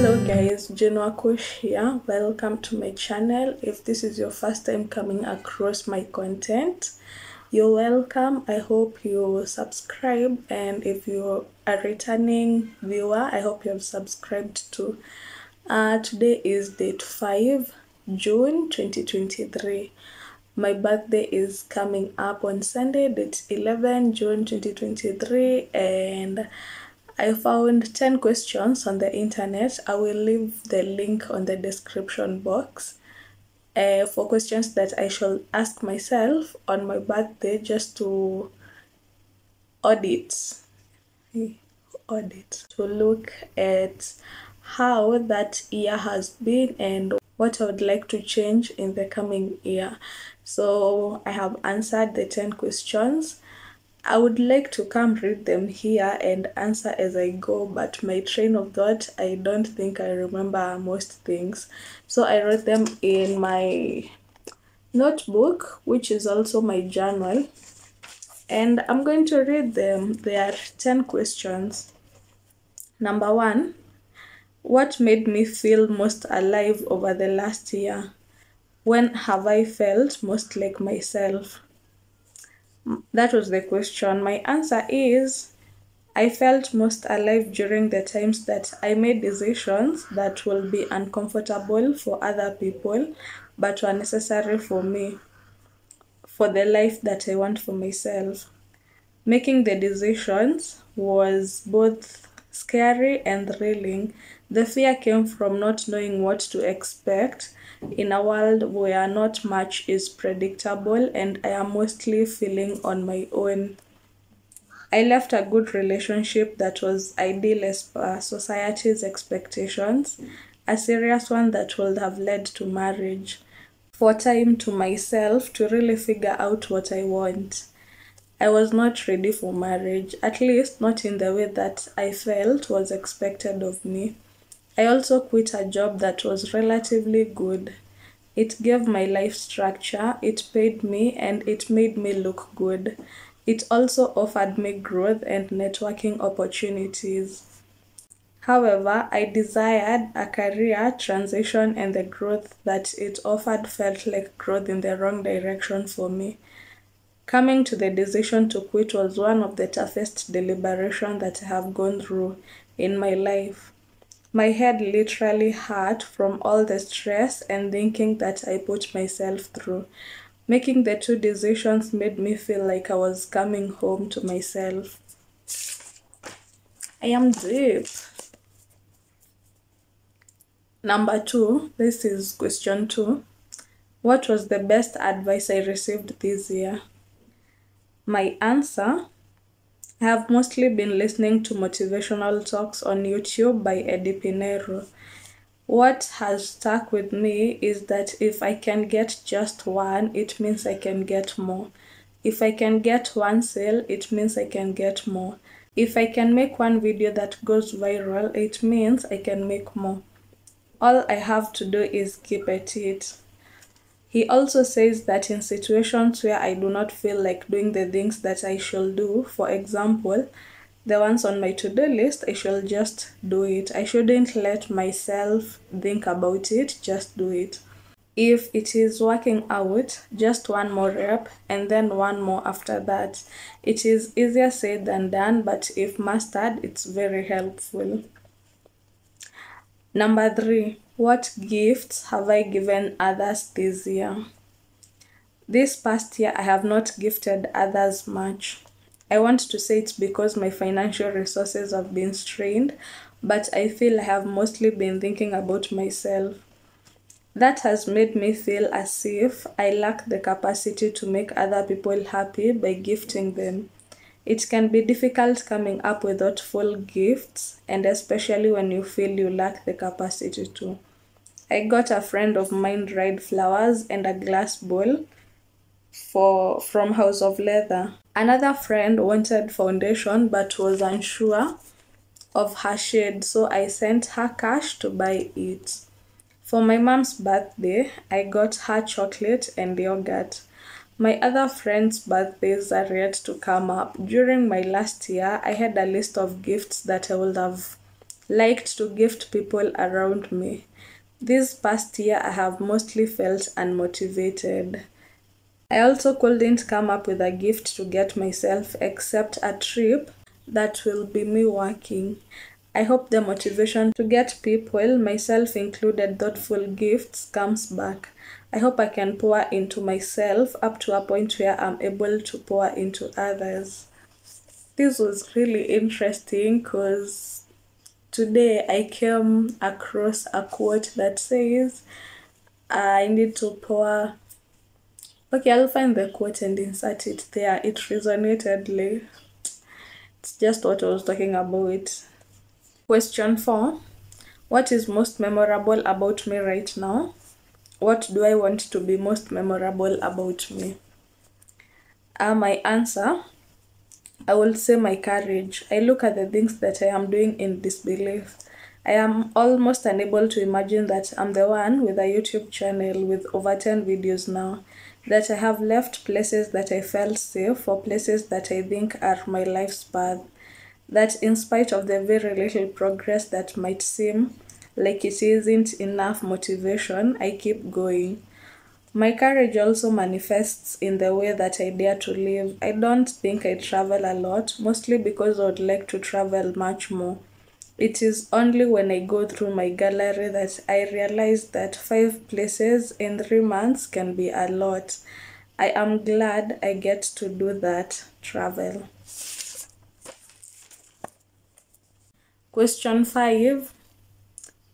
Hello guys, Jeno Akush here. Welcome to my channel. If this is your first time coming across my content, you're welcome. I hope you subscribe, and if you're a returning viewer, I hope you have subscribed too. Today is date 5 June 2023. My birthday is coming up on Sunday, date 11 June 2023, and I found 10 questions on the internet. I will leave the link on the description box for questions that I shall ask myself on my birthday, just to audit, to look at how that year has been and what I would like to change in the coming year. So I have answered the 10 questions. I would like to come read them here and answer as I go, but my train of thought, I don't think I remember most things. So I wrote them in my notebook, which is also my journal, and I'm going to read them. There are 10 questions. Number 1, what made me feel most alive over the last year? When have I felt most like myself? That was the question. My answer is, I felt most alive during the times that I made decisions that will be uncomfortable for other people, but were necessary for me, for the life that I want for myself. Making the decisions was both scary and thrilling. The fear came from not knowing what to expect in a world where not much is predictable, and I am mostly feeling on my own. I left a good relationship that was ideal as per society's expectations, a serious one that would have led to marriage, for time to myself to really figure out what I want. I was not ready for marriage, at least not in the way that I felt was expected of me. I also quit a job that was relatively good. It gave my life structure, it paid me, and it made me look good. It also offered me growth and networking opportunities. However, I desired a career transition, and the growth that it offered felt like growth in the wrong direction for me. Coming to the decision to quit was one of the toughest deliberations that I have gone through in my life. My head literally hurt from all the stress and thinking that I put myself through. Making the two decisions made me feel like I was coming home to myself. I am deep. Number 2, this is question 2. What was the best advice I received this year? My answer, I have mostly been listening to motivational talks on YouTube by Eddie Pinero. What has stuck with me is that if I can get just one, it means I can get more. If I can get one sale, it means I can get more. If I can make one video that goes viral, it means I can make more. All I have to do is keep at it. He also says that in situations where I do not feel like doing the things that I should do, for example, the ones on my to-do list, I shall just do it. I shouldn't let myself think about it, just do it. If it is working out, just one more rep and then one more after that. It is easier said than done, but if mastered, it's very helpful. Number 3, what gifts have I given others this year? This past year, I have not gifted others much. I want to say it's because my financial resources have been strained, but I feel I have mostly been thinking about myself. That has made me feel as if I lack the capacity to make other people happy by gifting them. It can be difficult coming up with thoughtful gifts, and especially when you feel you lack the capacity to. I got a friend of mine dried flowers and a glass bowl from House of Leather. Another friend wanted foundation but was unsure of her shade, so I sent her cash to buy it. For my mom's birthday, I got her chocolate and yogurt. My other friends' birthdays are yet to come up. During my last year, I had a list of gifts that I would have liked to gift people around me. This past year, I have mostly felt unmotivated. I also couldn't come up with a gift to get myself except a trip that will be me working. I hope the motivation to get people, myself included, thoughtful gifts comes back. I hope I can pour into myself up to a point where I'm able to pour into others. This was really interesting because today I came across a quote that says, I need to pour. Okay, I'll find the quote and insert it there. It resonated. It's just what I was talking about. Question 4. What is most memorable about me right now? What do I want to be most memorable about me? My answer, I will say my courage. I look at the things that I am doing in disbelief. I am almost unable to imagine that I'm the one with a YouTube channel with over 10 videos now, that I have left places that I felt safe for places that I think are my life's path, that in spite of the very little progress that might seem like it isn't enough motivation, I keep going. My courage also manifests in the way that I dare to live. I don't think I travel a lot, mostly because I would like to travel much more. It is only when I go through my gallery that I realize that 5 places in 3 months can be a lot. I am glad I get to do that travel. Question 5.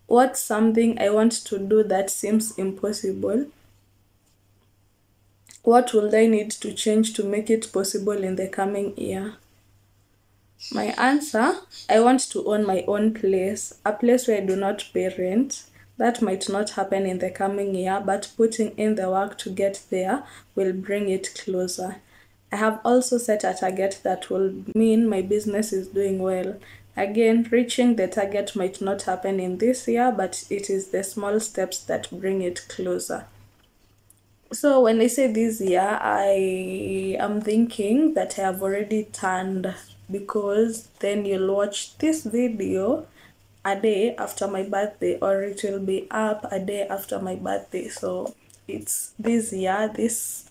What's something I want to do that seems impossible? What will I need to change to make it possible in the coming year? My answer, I want to own my own place, a place where I do not pay rent. That might not happen in the coming year, but putting in the work to get there will bring it closer. I have also set a target that will mean my business is doing well. Again, reaching the target might not happen in this year, but it is the small steps that bring it closer. So when I say this year, I am thinking that I have already turned, because then you'll watch this video a day after my birthday, or it will be up a day after my birthday. So it's this year, this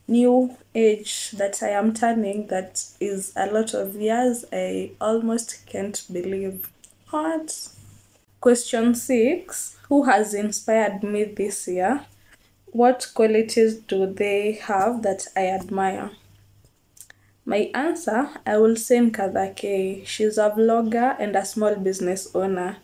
new age that I am turning, that is a lot of years. I almost can't believe. What? Question 6. Who has inspired me this year? What qualities do they have that I admire? My answer, I will say Thakai. She's a vlogger and a small business owner.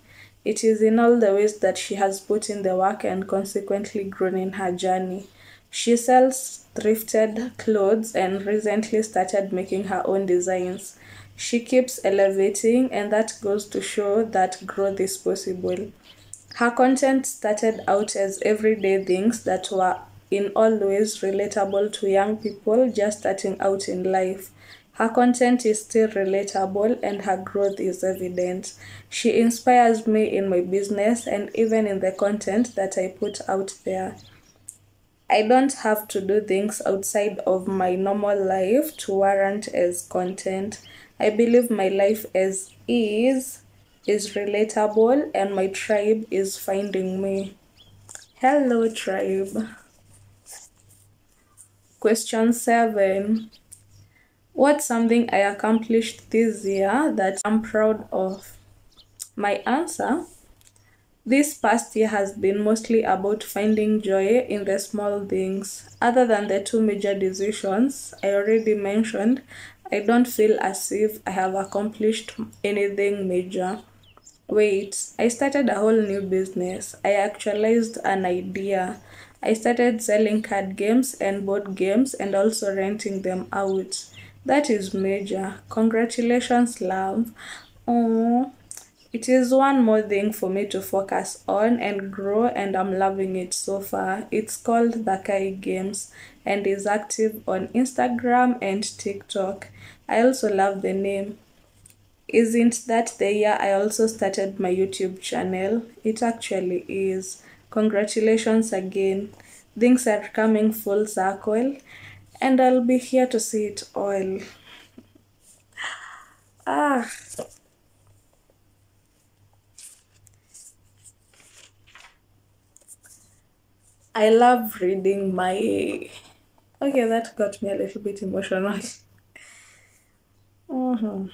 It is in all the ways that she has put in the work and consequently grown in her journey. She sells thrifted clothes and recently started making her own designs. She keeps elevating, and that goes to show that growth is possible. Her content started out as everyday things that were in all ways relatable to young people just starting out in life. Her content is still relatable and her growth is evident. She inspires me in my business and even in the content that I put out there. I don't have to do things outside of my normal life to warrant as content. I believe my life as is relatable, and my tribe is finding me. Hello, tribe. Question 7. What's something I accomplished this year that I'm proud of? My answer, this past year has been mostly about finding joy in the small things. Other than the 2 major decisions I already mentioned, I don't feel as if I have accomplished anything major. Wait, I started a whole new business. I actualized an idea. I started selling card games and board games and also renting them out. That is major. Congratulations, love. Oh, it is one more thing for me to focus on and grow, and I'm loving it so far. It's called Thakai Games and is active on Instagram and TikTok. I also love the name. Isn't that the year I also started my YouTube channel? It actually is. Congratulations again. Things are coming full circle, and I'll be here to see it all. Ah, I love reading my... Okay, that got me a little bit emotional. Mhm.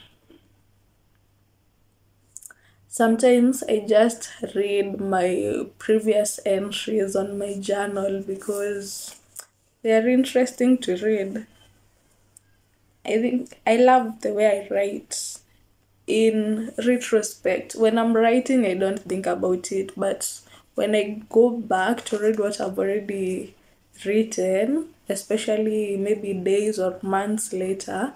Sometimes I just read my previous entries on my journal because they are interesting to read. I think I love the way I write. In retrospect, when I'm writing, I don't think about it, but when I go back to read what I've already written, especially maybe days or months later,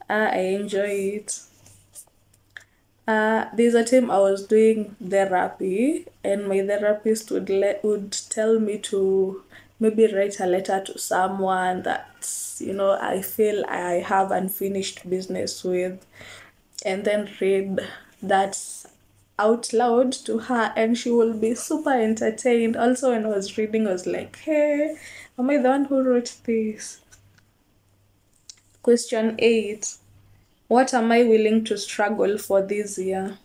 I enjoy it. There's a time I was doing therapy, and my therapist would tell me to maybe write a letter to someone that I feel I have unfinished business with, and then read that out loud to her, and she will be super entertained. Also, when I was reading, I was like, "Hey, am I the one who wrote this?" Question 8. What am I willing to struggle for this year?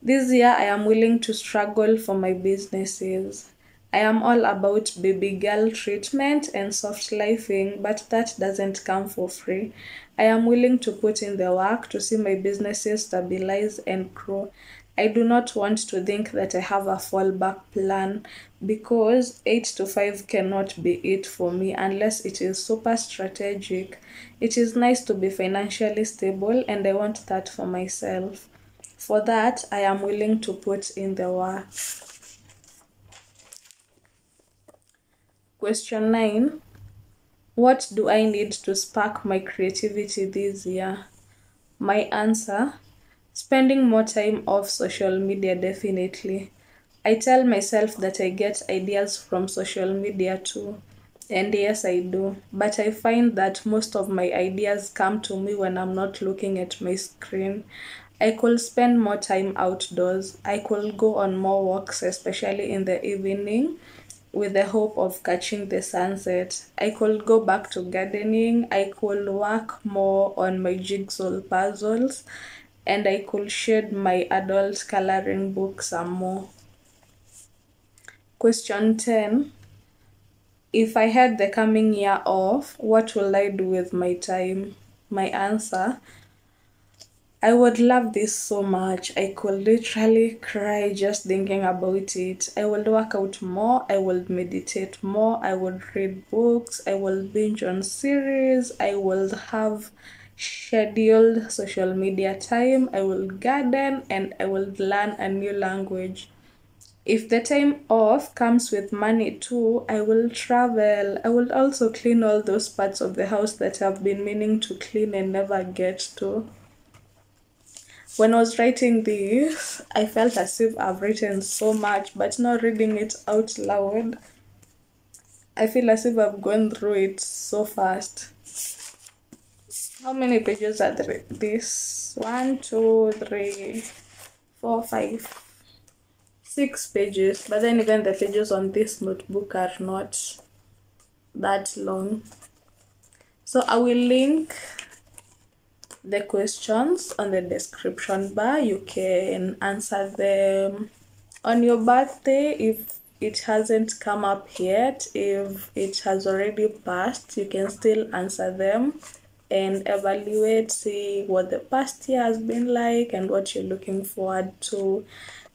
This year, I am willing to struggle for my businesses. I am all about baby girl treatment and soft lifing, but that doesn't come for free. I am willing to put in the work to see my businesses stabilize and grow. I do not want to think that I have a fallback plan because 8 to 5 cannot be it for me unless it is super strategic. It is nice to be financially stable, and I want that for myself. For that, I am willing to put in the work. Question 9. What do I need to spark my creativity this year? My answer: spending more time off social media, definitely. I tell myself that I get ideas from social media too. And yes, I do. But I find that most of my ideas come to me when I'm not looking at my screen. I could spend more time outdoors. I could go on more walks, especially in the evening, with the hope of catching the sunset. I could go back to gardening. I could work more on my jigsaw puzzles, and I could shade my adult coloring book some more. Question 10. If I had the coming year off, what will I do with my time? My answer: I would love this so much. I could literally cry just thinking about it. I will work out more. I will meditate more. I will read books. I will binge on series. I will have scheduled social media time. I will garden, and I will learn a new language. If the time off comes with money too, I will travel. I will also clean all those parts of the house that I've been meaning to clean and never get to. When I was writing this, I felt as if I've written so much, but now reading it out loud, I feel as if I've gone through it so fast. How many pages are there? This 1, 2, 3, 4, 5, 6 pages. But then again, the pages on this notebook are not that long. So I will link the questions on the description bar. You can answer them on your birthday if it hasn't come up yet. If it has already passed, you can still answer them and evaluate, see what the past year has been like and what you're looking forward to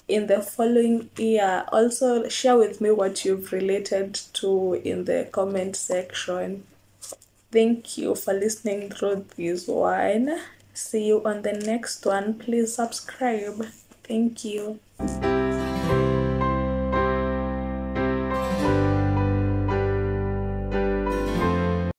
in the following year. Also, share with me what you've related to in the comment section. Thank you for listening through this one. See you on the next one. Please subscribe. Thank you.